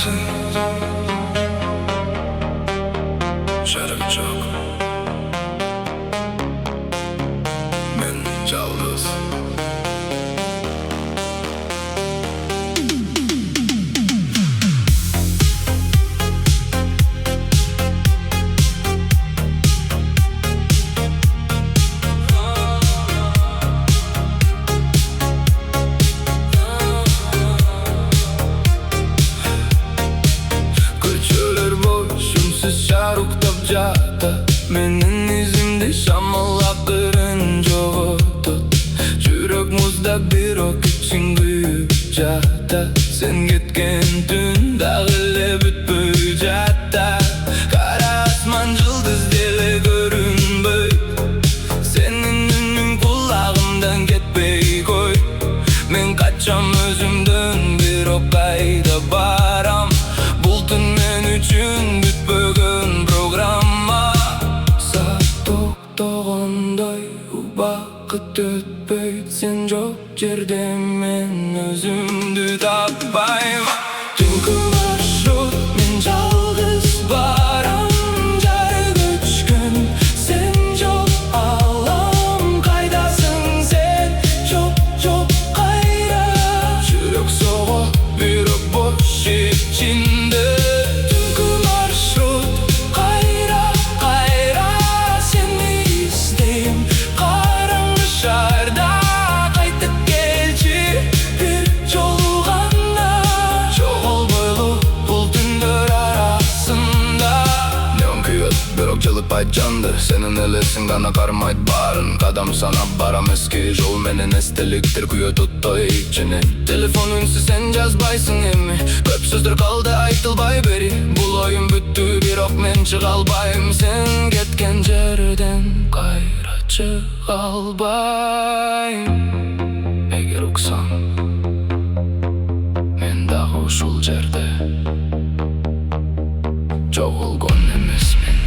hayatın şarabı çok. Men yalnız. Şaruktab jata menin izimde şamallap kırın joğu tut. Жүрек muzdaq бирок için kuyup jata. Sen ketken tün dağıle бүтpöy jata. Kara asman yıldız dele görünböy. Senin үнүң kulağımdan ketpey koy. Men kaçam özümdön bирок kayda baram. Bultun men üçün бүтпөгөн программа. Saat toktogонdoy убакыт өтпөйт. Sen жок жерде мен өзүмдү таппайм. Түнкү маршрут мен жалгыз барам. Жары көчкөн sen жок алам. Кайдасың sen жок жок кайра. Жүрөк сого бирок бош ичинде. Жылытпайт жанды, сенин элесиң гана кармайт баарын. Кадам санап барам эски жол менен эстеликтер күйөт уттой ичинен. Телефон үнсүз сен жазбайсың эми, көп сөздөр калды айтылбай бери. Бул оюн бүттү бирок мен чыга албайм. Сен кеткен жерден кайра чыга албайм. Эгер уксаң мен дагы ушул жерде жоголгон эмесмин.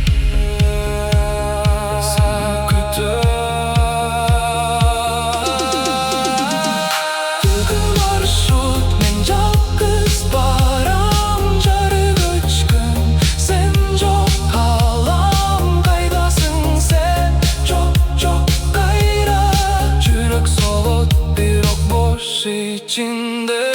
İçinde